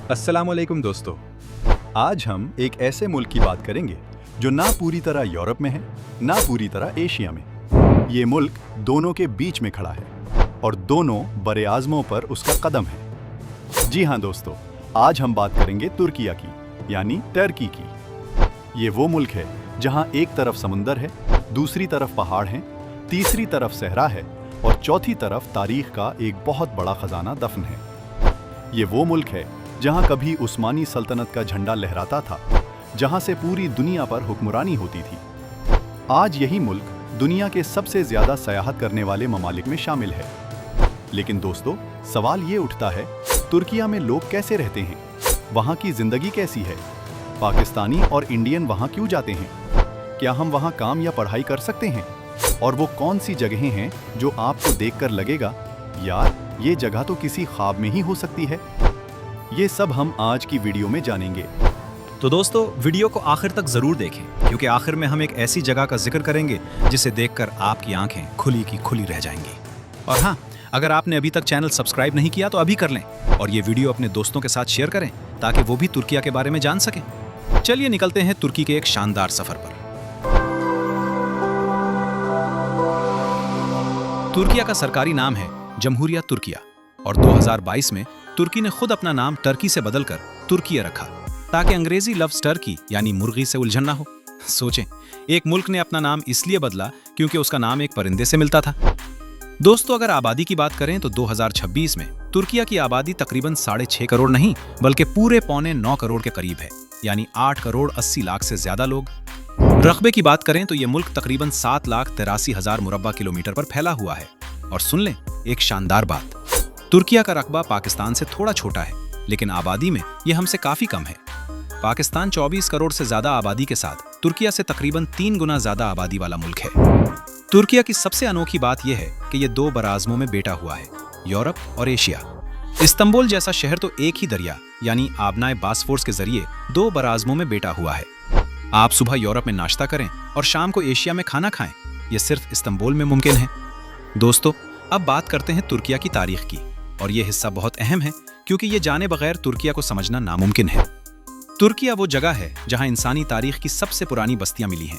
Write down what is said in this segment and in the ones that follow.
अस्सलामुअलैकुम दोस्तों, आज हम एक ऐसे मुल्क की बात करेंगे जो ना पूरी तरह यूरोप में है ना पूरी तरह एशिया में। ये मुल्क दोनों के बीच में खड़ा है और दोनों बड़े आज़मों पर उसका कदम है। जी हाँ दोस्तों, आज हम बात करेंगे तुर्किया की, यानी टर्की की। ये वो मुल्क है जहाँ एक तरफ समुंदर है, दूसरी तरफ पहाड़ हैं, तीसरी तरफ सहरा है और चौथी तरफ तारीख का एक बहुत बड़ा खजाना दफन है। ये वो मुल्क है जहाँ कभी उस्मानी सल्तनत का झंडा लहराता था, जहाँ से पूरी दुनिया पर हुक्मरानी होती थी। आज यही मुल्क दुनिया के सबसे ज्यादा सयाहत करने वाले ममालिक में शामिल है। लेकिन दोस्तों, सवाल ये उठता है, तुर्किया में लोग कैसे रहते हैं? वहाँ की जिंदगी कैसी है? पाकिस्तानी और इंडियन वहाँ क्यों जाते हैं? क्या हम वहाँ काम या पढ़ाई कर सकते हैं? और वो कौन सी जगहें हैं जो आपको देखकर लगेगा, यार ये जगह तो किसी ख्वाब में ही हो सकती है? ये सब हम आज की वीडियो में जानेंगे। तो दोस्तों, वीडियो को आखिर तक जरूर देखें, क्योंकि आखिर में हम एक ऐसी जगह का जिक्र करेंगे जिसे देखकर आपकी आंखें खुली की खुली रह जाएंगी। और हाँ, अगर आपने अभी तक चैनल सब्सक्राइब नहीं किया तो अभी कर लें और ये वीडियो अपने दोस्तों के साथ शेयर करें ताकि वो भी तुर्किया के बारे में जान सकें। चलिए निकलते हैं तुर्की के एक शानदार सफर पर। तुर्किया का सरकारी नाम है जमहूरिया तुर्किया और 2022 में तुर्की ने खुद अपना नाम टर्की से बदलकर तुर्किया रखा ताकि अंग्रेजी लफ्ज टर्की यानी मुर्गी से उलझन ना हो। सोचें, एक मुल्क ने अपना नाम इसलिए बदला क्योंकि उसका नाम एक परिंदे से मिलता था। दोस्तों, अगर आबादी की बात करें तो 2026 में तुर्किया की आबादी तकरीबन 6.5 करोड़ नहीं बल्कि पूरे 8.9 करोड़ के करीब है, यानी 8 करोड़ 80 लाख से ज्यादा लोग। रकबे की बात करें तो यह मुल्क तकरीबन 7,83,000 मुरब्बा किलोमीटर पर फैला हुआ है। और सुन लें एक शानदार बात, तुर्किया का रकबा पाकिस्तान से थोड़ा छोटा है, लेकिन आबादी में यह हमसे काफी कम है। पाकिस्तान 24 करोड़ से ज्यादा आबादी के साथ तुर्किया से तकरीबन 3 गुना ज्यादा आबादी वाला मुल्क है। तुर्किया की सबसे अनोखी बात यह है कि यह 2 बराज़मों में बेटा हुआ है, यूरोप और एशिया। इस्तांबुल जैसा शहर तो एक ही दरिया यानी आबनाए बास्फोर्स के जरिए 2 बराज़मों में बेटा हुआ है। आप सुबह यूरोप में नाश्ता करें और शाम को एशिया में खाना खाएं, यह सिर्फ इस्तांबुल में मुमकिन है। दोस्तों, अब बात करते हैं तुर्किया की तारीख की, और यह हिस्सा बहुत अहम है क्योंकि यह जाने बगैर तुर्किया को समझना नामुमकिन है। तुर्किया वो जगह है जहां इंसानी तारीख की सबसे पुरानी बस्तियां मिली हैं।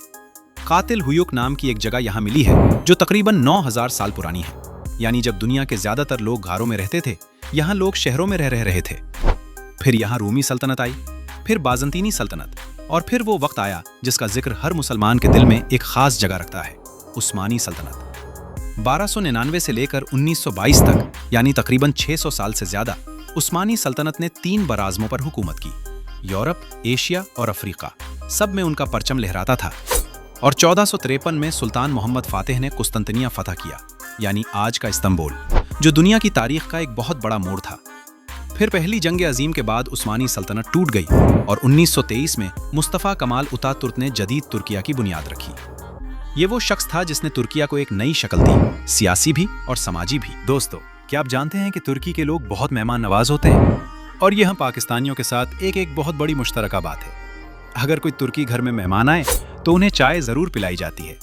कातिल हुयुक नाम की एक जगह यहां मिली है जो तकरीबन 9000 साल पुरानी है। यानी जब दुनिया के ज्यादातर लोग घरों में रहते थे, यहाँ लोग शहरों में रह रहे थे। फिर यहाँ रूमी सल्तनत आई, फिर बाज़ंतीनी सल्तनत, और फिर वो वक्त आया जिसका जिक्र हर मुसलमान के दिल में एक खास जगह रखता है, उस्मानी सल्तनत। 1299 से लेकर 1922 तक, यानी तकरीबन 600 साल से ज्यादा, उस्मानी सल्तनत ने 3 बराज़मों पर हुकूमत की। यूरोप, एशिया और अफ्रीका, सब में उनका परचम लहराता था। और 1453 में सुल्तान मोहम्मद फातिह ने कुस्तंतनिया फतह किया, यानी आज का इस्तांबुल, जो दुनिया की तारीख का एक बहुत बड़ा मोड़ था। फिर पहली जंग अजीम के बाद उस्मानी सल्तनत टूट गई और 1923 में मुस्तफ़ा कमाल अतातुर्क ने जदीद तुर्किया की बुनियाद रखी। ये वो शख्स था जिसने तुर्किया को एक नई शक्ल दी, सियासी भी और समाजी भी। दोस्तों, क्या आप जानते हैं कि तुर्की के लोग बहुत मेहमान नवाज होते हैं? और ये हम पाकिस्तानियों के साथ एक बहुत बड़ी मुश्तरका बात है। अगर कोई तुर्की घर में मेहमान आए तो उन्हें चाय जरूर पिलाई जाती है,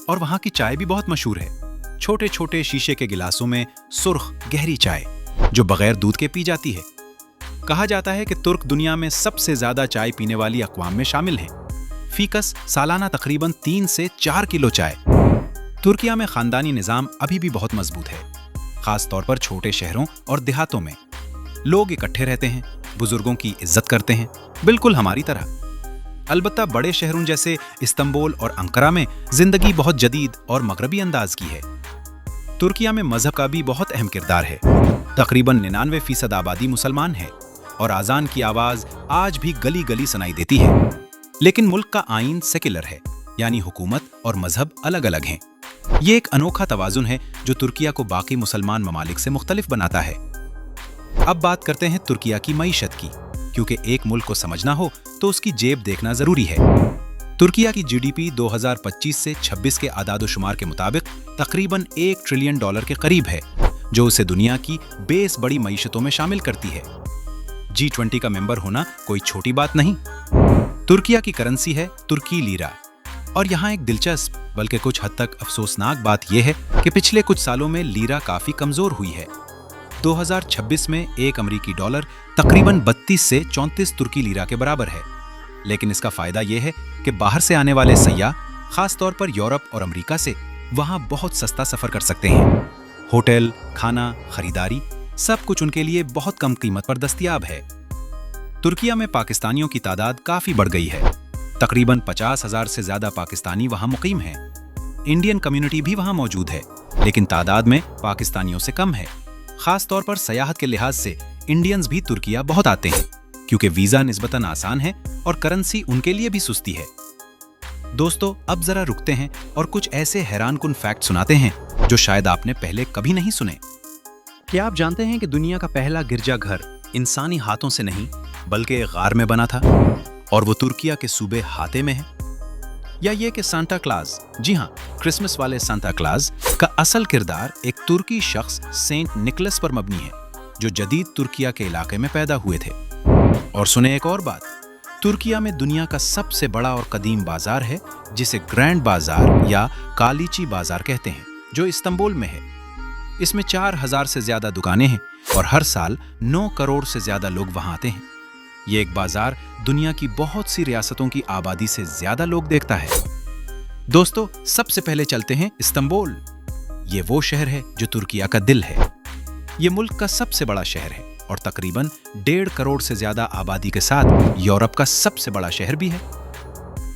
और वहाँ की चाय भी बहुत मशहूर है। छोटे छोटे शीशे के गिलासों में सुर्ख गहरी चाय जो बगैर दूध के पी जाती है। कहा जाता है कि तुर्क दुनिया में सबसे ज्यादा चाय पीने वाली अक़वाम में शामिल हैं। फीकस सालाना तकरीबन 3 से 4 किलो चाय। तुर्किया में खानदानी निज़ाम अभी भी बहुत मजबूत है, खास तौर पर छोटे शहरों और देहातों में। लोग इकट्ठे रहते हैं, बुजुर्गों की इज्जत करते हैं, बिल्कुल हमारी तरह। अलबत्ता बड़े शहरों जैसे इस्तांबुल और अंकारा में जिंदगी बहुत जदीद और मगरबी अंदाज की है। तुर्किया में मजहब का भी बहुत अहम किरदार है। तकरीबन 99% आबादी मुसलमान है और आज़ान की आवाज़ आज भी गली गली सुनाई देती है। लेकिन मुल्क का आईन सेक्युलर है, यानी हुकूमत और मजहब अलग अलग हैं। ये एक अनोखा तवाजुन है जो तुर्किया को बाकी मुसलमान ममालिक से मुख्तलिफ बनाता है। अब बात करते हैं तुर्किया की मईशत की, क्योंकि एक मुल्क को समझना हो तो उसकी जेब देखना जरूरी है। तुर्किया की जीडीपी 2025 से 26 के आदाद-ओ-शुमार के मुताबिक तकरीबन $1 ट्रिलियन के करीब है, जो उसे दुनिया की 20 बड़ी मईशतों में शामिल करती है। G20 का मेंबर होना कोई छोटी बात नहीं। तुर्किया की करेंसी है तुर्की लीरा, और यहाँ एक दिलचस्प बल्कि कुछ हद तक अफसोसनाक बात यह है कि पिछले कुछ सालों में लीरा काफी कमजोर हुई है। 2026 में एक अमेरिकी डॉलर तकरीबन 32 से 34 तुर्की लीरा के बराबर है। लेकिन इसका फायदा यह है कि बाहर से आने वाले सयाह, खास तौर पर यूरोप और अमेरिका से, वहां बहुत सस्ता सफर कर सकते हैं। होटल, खाना, खरीदारी सब कुछ उनके लिए बहुत कम कीमत पर दस्तयाब है। तुर्किया में पाकिस्तानियों की तादाद काफी बढ़ गई है। तकरीबन 50,000 से ज्यादा पाकिस्तानी वहां मुकीम हैं। इंडियन कम्युनिटी भी वहां मौजूद है, लेकिन तादाद में पाकिस्तानियों से कम है। खास तौर पर सयाहत के लिहाज से इंडियंस भी तुर्किया बहुत आते हैं, क्योंकि वीजा निस्बतन आसान है और करेंसी उनके लिए भी सस्ती है। दोस्तों, अब जरा रुकते हैं और कुछ ऐसे हैरानकुन फैक्ट सुनाते हैं जो शायद आपने पहले कभी नहीं सुने। क्या आप जानते हैं कि दुनिया का पहला गिरजाघर इंसानी हाथों से नहीं बल्कि एक गार में बना था, और वो तुर्किया के सूबे हाते में है? या ये कि सांता क्लाज, जी हाँ, क्रिसमस वाले सांता क्लाज का असल किरदार एक तुर्की शख्स सेंट निकलस पर मबनी है, जो जदीद तुर्किया के इलाके में पैदा हुए थे। और सुने एक और बात, तुर्किया में दुनिया का सबसे बड़ा और कदीम बाजार है, जिसे ग्रैंड बाजार या कालीची बाजार कहते हैं, जो इस्तांबुल में है। इसमें 4,000 से ज्यादा दुकानें हैं और हर साल 9 करोड़ से ज्यादा लोग वहां आते हैं। ये एक बाजार दुनिया की बहुत सी रियासतों की आबादी से ज्यादा लोग देखता है। दोस्तों, सबसे पहले चलते हैं इस्तांबुल। ये वो शहर है जो तुर्किया का दिल है। ये मुल्क का सबसे बड़ा शहर है और तकरीबन 1.5 करोड़ से ज्यादा आबादी के साथ यूरोप का सबसे बड़ा शहर भी है।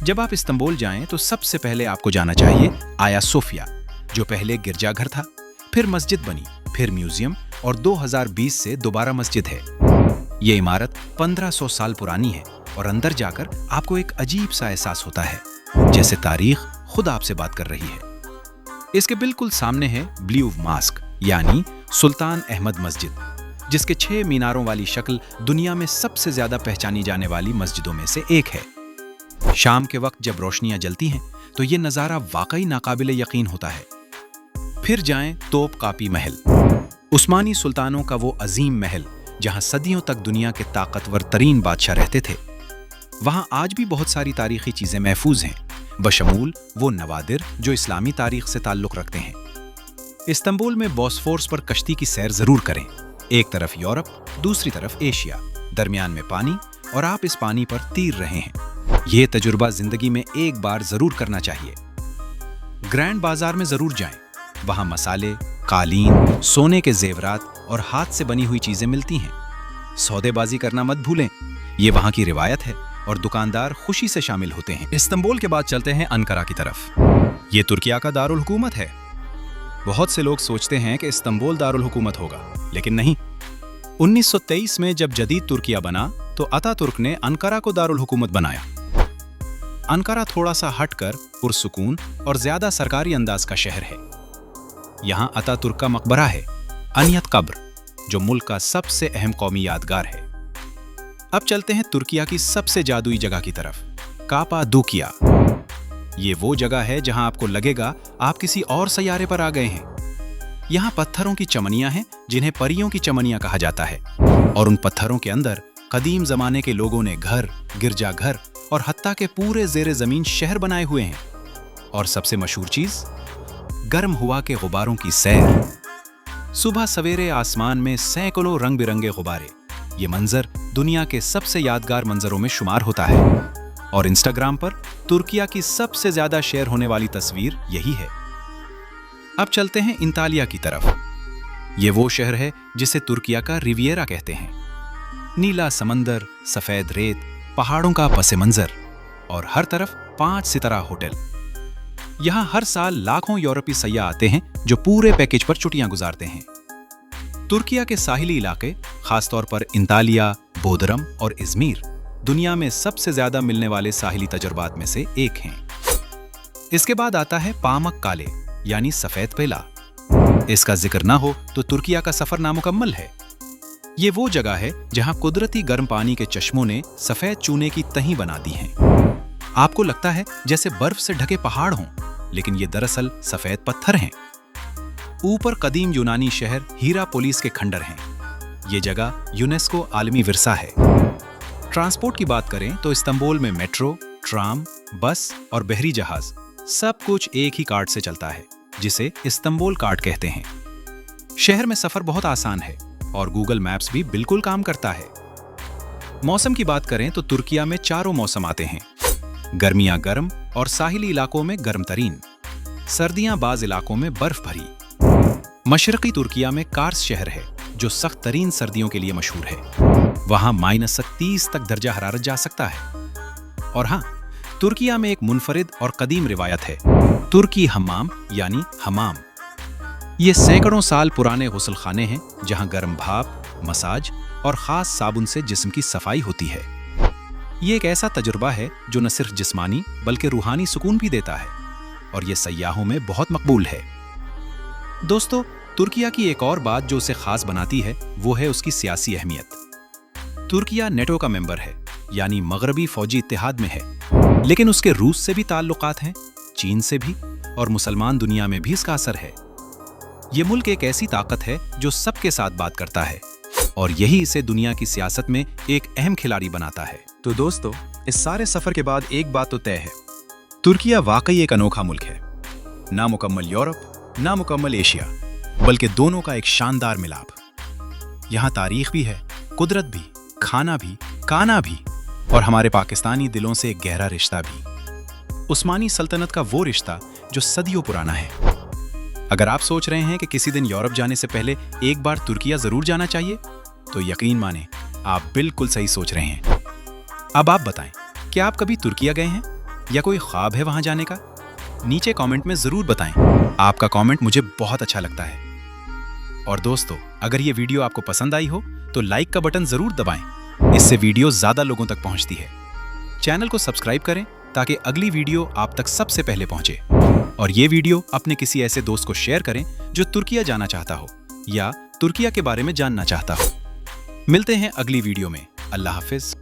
जब आप इस्तांबुल जाएं तो सबसे पहले आपको जाना चाहिए आया सोफिया, जो पहले गिरजाघर था, फिर मस्जिद बनी, फिर म्यूजियम और 2020 से दोबारा मस्जिद है। ये इमारत 1500 साल पुरानी है और अंदर जाकर आपको एक अजीब सा एहसास होता है, जैसे तारीख खुद आपसे बात कर रही है। इसके बिल्कुल सामने है ब्लू मास्क यानी सुल्तान अहमद मस्जिद, जिसके 6 मीनारों वाली शक्ल दुनिया में सबसे ज्यादा पहचानी जाने वाली मस्जिदों में से एक है। शाम के वक्त जब रोशनियां जलती हैं तो ये नजारा वाकई नाकाबिले यकीन होता है। फिर जाएं तोपकापी महल, उस्मानी सुल्तानों का वो अजीम महल जहां सदियों तक दुनिया के ताकतवर तरीन बादशाह रहते थे। वहां आज भी बहुत सारी तारीखी चीजें महफूज हैं, बशमूल वो नवादिर जो इस्लामी तारीख से ताल्लुक रखते हैं। इस्तांबुल में बॉस्फोरस पर कश्ती की सैर जरूर करें। एक तरफ यूरोप, दूसरी तरफ एशिया, दरमियान में पानी, और आप इस पानी पर तीर रहे हैं। ये तजुर्बा जिंदगी में एक बार जरूर करना चाहिए। ग्रैंड बाजार में जरूर जाएं। वहां मसाले, कालीन, सोने के जेवरात और हाथ से बनी हुई चीजें मिलती हैं। सौदेबाजी करना मत भूलें, ये वहां की रिवायत है और दुकानदार खुशी से शामिल होते हैं। इस्तांबुल के बाद चलते हैं अंकारा की तरफ। ये तुर्किया का दारुल हुकूमत है। बहुत से लोग सोचते हैं कि इस्तांबुल दारुल हुकूमत होगा, लेकिन नहीं। 1923 में जब जदीद तुर्किया बना तो अतातुर्क ने अंकारा को दारुल हुकूमत बनाया। अंकारा थोड़ा सा हटकर पुरसुकून और ज्यादा सरकारी अंदाज का शहर है। यहाँ अतातुर्क का मकबरा है, अनियत कब्र, जो मुल्क का सबसे अहम कौमी यादगार है। अब चलते हैं तुर्किया की सबसे जादुई जगह की तरफ, कापादोकिया। ये वो जगह है जहां आपको लगेगा आप किसी और सैयारे पर आ गए हैं। यहाँ पत्थरों की चमनियां हैं जिन्हें परियों की चमनियां कहा जाता है, और उन पत्थरों के अंदर कदीम जमाने के लोगों ने घर, गिरजाघर और हत्ता के पूरे जेरे जमीन शहर बनाए हुए हैं। और सबसे मशहूर चीज, गर्म हुआ के गुब्बारों की सैर। सुबह सवेरे आसमान में सैकड़ों रंग बिरंगे गुब्बारे। ये मंजर दुनिया के सबसे यादगार मंजरों में शुमार होता है, और इंस्टाग्राम पर तुर्किया की सबसे ज्यादा शेयर होने वाली तस्वीर यही है। अब चलते हैं इंतालिया की तरफ। ये वो शहर है जिसे तुर्किया का रिविएरा कहते हैं। नीला समंदर, सफेद रेत, पहाड़ों का पसे मंजर, और हर तरफ 5 सितारा होटल। यहाँ हर साल लाखों यूरोपीय सयाह आते हैं जो पूरे पैकेज पर छुट्टियां गुजारते हैं। तुर्किया के साहिली इलाके, खासतौर पर इंतालिया, बोदरम और इजमीर, दुनिया में सबसे ज्यादा मिलने वाले साहिली तजुर्बात में से एक हैं। इसके बाद आता है पामक काले यानी सफेद पेला। इसका जिक्र ना हो तो तुर्किया का सफर नामुकम्मल है। ये वो जगह है जहां कुदरती गर्म पानी के चश्मों ने सफेद चूने की तहीं बना दी हैं। आपको लगता है जैसे बर्फ से ढके पहाड़ हों, लेकिन ये दरअसल सफेद पत्थर हैं। ऊपर कदीम यूनानी शहर हीरापोलिस के खंडर हैं। ये जगह यूनेस्को आलमी विरसा है। ट्रांसपोर्ट की बात करें तो इस्तांबुल में मेट्रो, ट्राम, बस और बहरी जहाज सब कुछ एक ही कार्ड से चलता है, जिसे इस्तांबुल कार्ड कहते हैं। शहर में सफर बहुत आसान है। और गूगल मैप्स भी बिल्कुल काम करता है। मौसम की बात करें तो तुर्किया में चारों मौसम आते हैं। गर्मियां गर्म और साहिली इलाकों में गर्म तरीन, सर्दियां बाज इलाकों में बर्फ भरी। मशरकी तुर्किया में कार्स शहर है जो सख्त तरीन सर्दियों के लिए मशहूर है। वहां -30 तक दर्जा हरारत जा सकता है। और हाँ, तुर्किया में एक मुनफरिद और कदीम रिवायत है, तुर्की हम्माम यानी हमाम। ये सैकड़ों साल पुराने गुस्ल खाने हैं जहां गर्म भाप, मसाज और खास साबुन से जिस्म की सफाई होती है। ये एक ऐसा तजुर्बा है जो न सिर्फ जिस्मानी बल्कि रूहानी सुकून भी देता है और ये सयाहों में बहुत मकबूल है। दोस्तों, तुर्किया की एक और बात जो उसे खास बनाती है वो है उसकी सियासी अहमियत। तुर्किया नेटो का मेंबर है यानी मगरबी फौजी इत्तेहाद में है, लेकिन उसके रूस से भी ताल्लुकात हैं, चीन से भी, और मुसलमान दुनिया में भी इसका असर है। ये मुल्क एक ऐसी ताकत है जो सबके साथ बात करता है और यही इसे दुनिया की सियासत में एक अहम खिलाड़ी बनाता है। तो दोस्तों, इस सारे सफर के बाद एक बात तो तय है, तुर्किया वाकई एक अनोखा मुल्क है। ना मुकम्मल यूरोप, ना मुकम्मल एशिया, बल्कि दोनों का एक शानदार मिलाप। यहाँ तारीख भी है, कुदरत भी, खाना भी, काना भी, और हमारे पाकिस्तानी दिलों से एक गहरा रिश्ता भी, उस्मानी सल्तनत का वो रिश्ता जो सदियों पुराना है। अगर आप सोच रहे हैं कि किसी दिन यूरोप जाने से पहले एक बार तुर्किया जरूर जाना चाहिए, तो यकीन माने आप बिल्कुल सही सोच रहे हैं। अब आप बताएं, क्या आप कभी तुर्किया गए हैं या कोई ख्वाब है वहां जाने का? नीचे कमेंट में जरूर बताएं। आपका कमेंट मुझे बहुत अच्छा लगता है। और दोस्तों, अगर ये वीडियो आपको पसंद आई हो तो लाइक का बटन जरूर दबाएं, इससे वीडियो ज्यादा लोगों तक पहुंचती है। चैनल को सब्सक्राइब करें ताकि अगली वीडियो आप तक सबसे पहले पहुंचे। और ये वीडियो अपने किसी ऐसे दोस्त को शेयर करें जो तुर्किया जाना चाहता हो या तुर्किया के बारे में जानना चाहता हो। मिलते हैं अगली वीडियो में। अल्लाह हाफिज।